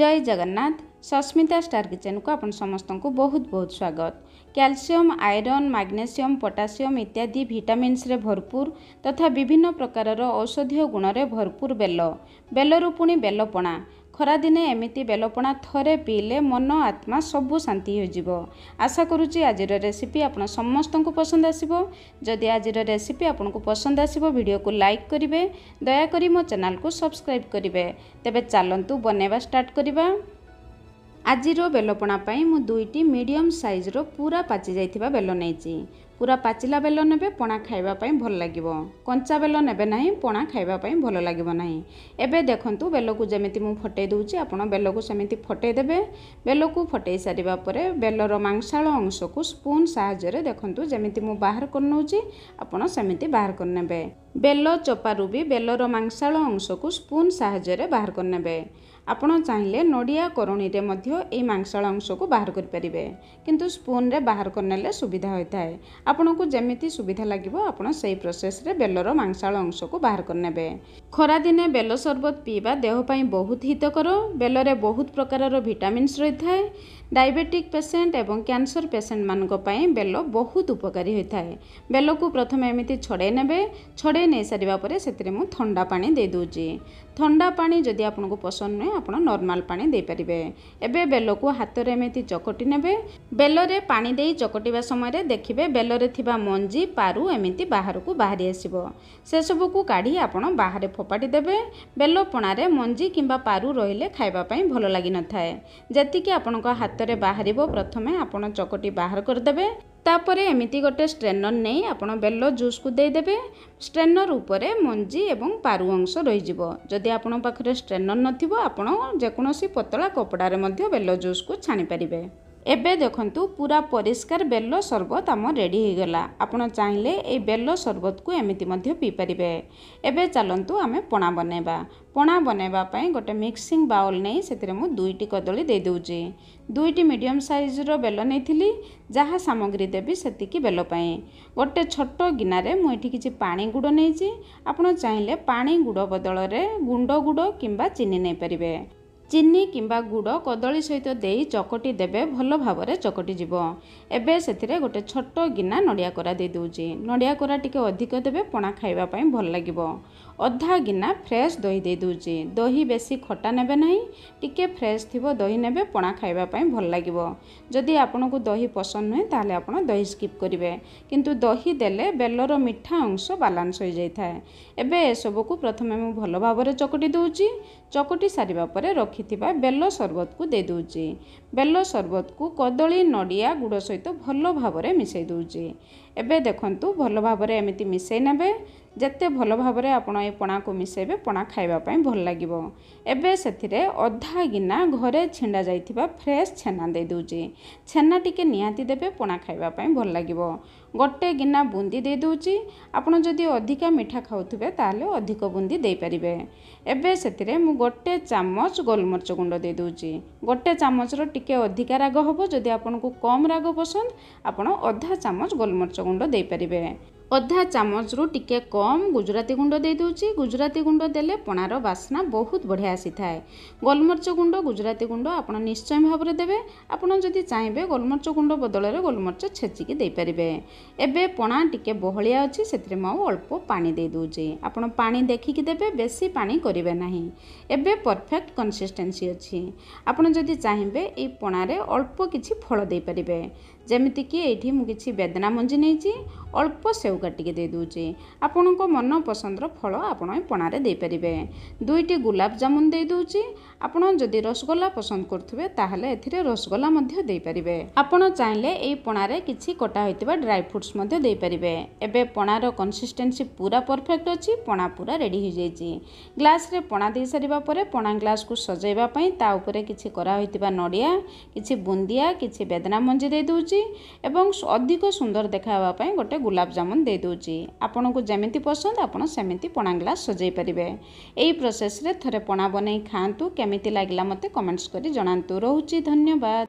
जय Jagannath. Sasmita star kitchen को आपण समस्त को बहुत बहुत स्वागत। कैल्शियम, आयरन, मैग्नेशियम, पोटासियम इत्यादि विटामिन्स रे भरपूर तथा विभिन्न प्रकार औषधीय गुण रे भरपूर बेलरू पुणी बेलपणा। खरा दिने एमिति बेलपणा थरे पीले मन आत्मा सबू शांति हो। आशा करुच्ची आज रेसिपी आपण समस्त को पसंद आसिबो। जदि आज रेसिपी आपण को पसंद आसिबो वीडियो को लाइक करिवे, दया करी मो चैनल को सब्सक्राइब करिवे। तेबे चलंतु बनेवा स्टार्ट करिबा। आजिरो बेलपणा पाई मु दुईटी मीडियम साइज रो पूरा पाचि जाइथिबा बेल नेची। पूरा पाचिला बेल नेबे पणा खाइबा पाई भल लागिबो। कंचा बेल नेबे नाही, पणा खाइबा पाई भल लागिबो नाही। एबे देखंतु बेल को जेमिति मु फटै दोउची, आपण बेल को सेमिति फटै देबे। बेल को फटै सारिबा परे बेलर मांसाळ अंश को स्पून सहाय्य रे देखंतु जेमिति मु बाहर करनौची, आपण सेमिति बाहर करनेबे। बेल चोपारू भी बेलर मांसाळ अंश को स्पून सहाय्य रे बाहर करनेबे। आपण चाहिले नडिया करुणी रे मध्य ए मांसाळ अंश को बाहर कर परिबे, किंतु स्पून रे बाहर करनेले सुविधा होइथाय। आपण को जेमिति सुविधा लागिबो आपण सेही प्रोसेस रे बेलर मांसाळ अंश को बाहर करनेबे। खरा दिने बेल शरबत पीबा देह पई बहुत हितकर। बेलरे बहुत प्रकारर विटामिन्स रहिथाय। डायबिटिक पेशेंट एवं कैंसर पेशेंट मानक पई बेल बहुत उपकारी होइथाय। बेल को प्रथम एमिति छड़े नेबे। छड़े नै सारिबा परे सेतिरे मु ठंडा पानी दे दोची। ठंडा पानी जदि आपन को पसंद नै आपण नॉर्मल पानी दे परिबे। एबे बेल को हाथ रे एमिति चकटी नेबे। बेल रे पानी देई चकटिबा समय रे देखिबे बेल रे थिबा मंजी पारु एमिति बाहर को बाहरी आसीबो। से सब को काढी आपण बाहर फोपाडी देबे। बेल पणा रे मंजी किंबा पारु रहिले खाइबा पई भलो लागि न थाए। जति कि आपण को हाथ रे बाहरिबो प्रथमे आपण चकटी बाहर कर देबे। तापरे एमिति गोटे स्ट्रेनर नहीं आपण बेल जूस को दे देबे। स्ट्रेनर उपरे मंजी एवं पारु अंश रही जिवो। जदि आपण पाखरे स्ट्रेनर नथिबो आपण जेकोनोसी पतला कपड़ा रे मध्य बेल जूस को छानी परिबे। एबे देखंतु पूरा परिष्कार बेल शरबत आम रेडी हो गला। आपण चाहिले ए बेल शरबत को एमिति मध्य पी परिबे। एबे चलंतु आमे पणा बनेबा। पणा बनेबा पई गोटे मिक्सिंग बाउल नै सेतिरे मु दुईटी कदली दे दोउची। दुईटी मीडियम साइज रो बेल नैथिली। जहा सामग्री देबी सेतिकी बेल पई गोटे छोट गिना रे मु एठी किछि पानी गुड़ नैची। आपण चाहिले पानी गुड़ बदल रे गुंड गुड़ किंबा चीनी नै परिबे। चीनी किंबा गुड़ कदली सहित देई चकटी देबे। भल भावरे चकटी जिवो। एबे सेथिरे गोटे छोट गिना नडिया कोरा दे दोउची। नडिया कोरा टिके अधिक देबे, पणा खाइबा पई भल लागिवो। अधा गिना फ्रेश दही दे दोउची। दही बेसी खटा नेबे नाही, टिके फ्रेश थिबो दही नेबे, पणा खाइबा पई भल लागिवो। जदि आपन को दही पसंद नय ताले आपन दही स्किप करिवे, किंतु दही देले बेलर मिठा अंश बैलेंस हो जाइथाय। एबे ए सब को प्रथमे मु भल भावरे चकटी दोउची। चकटी सारिबा परे रखिथिबा बेल शरबत को दे दोउची। बेल शरबत को कदली नडिया गुड़ सहित भल भावरे मिसै दोउची। एबे देखंतु भल भावरे एमिति मिसै नेबे। जेते भल भावरे आपण ए पणा को मिसेबे, पणा खाइबा पई भल लागिवो। एबे सेथिरे अधा गिना घरे छिंडा जाइथिबा फ्रेश छेना दे दोउची। छेना टिके निहाती देबे, पणा खाइबा पई भल लागिवो। गोटे गिना बुंदी दे दोउची। आपण जदि अधिका मिठा खाउथबे ताले अधिक बुंदी दे परिबे। एबे सेथिरे मु गोटे चामच गोलमरिच गुंड दे दोउची। गोटे चामच रो टिके अधिका राग हबो। जदि आपण को कम राग पसंद आपण आधा चामच गोलमरिच गुंड दे परिबे। अधा चामच रु टिके कम गुजराती गुंड दे दोउची। गुजराती गुंड देले पणार बास्ना बहुत बढ़िया आसी थाए। गोलमरिच गुंड गुजराती गुंड आपण निश्चय भावरे देबे। आपण जदि चाहेबे गोलमरिच गुंड बदल रे गोलमरिच छेचिकी दे परिबे। एबे पणा टिके बहलिया अछि, सेथिरे म अल्प पानी दे दोउची। आपण पानी देखिकी देबे, बेसी पानी करिवे नाही। एबे परफेक्ट कंसिस्टेंसी अछि। आपण जदि चाहेबे ए पणा रे अल्प किछि फल दे परिबे। जेमिति कि एठी मु किछि बेदना मंजी नैची, अल्प सेव काटिके दे दोउची। आपण को मन पसंदर फल आपण पणा रे दे परिबे। दुईटी गुलाब जामुन दे दोउची। आपण जदि रसगोल्ला पसंद करथुबे ताहले एथिरे रसगोल्ला मध्य दे परिबे। आपण चाहिले ए पणा रे किछि कटा होइतिबा ड्राई फ्रूट्स मध्य दे परिबे। एबे पणार कंसिस्टेंसी पूरा परफेक्ट अछि। पणा पूरा रेडी हो जाइछि। ग्लास रे पणा दे सारिबा परे पणा ग्लास को सजाइबा पई ता उपरे किछि करा होइतिबा नडिया, किछि बुंदिया, किछि बेदना मंजी दे दोउची एवं अधिक सुंदर देखावा पई गोटे गुलाब जामुन दे दोउची। आपण को जेमिति पसंद आपण सेमिति पणा ग्लास सजाई परिबे। एई प्रोसेस रे थरे पणा बनै खांतु। केमिति लागिला मते कमेंट्स करी जणांतु। रहूची, धन्यवाद।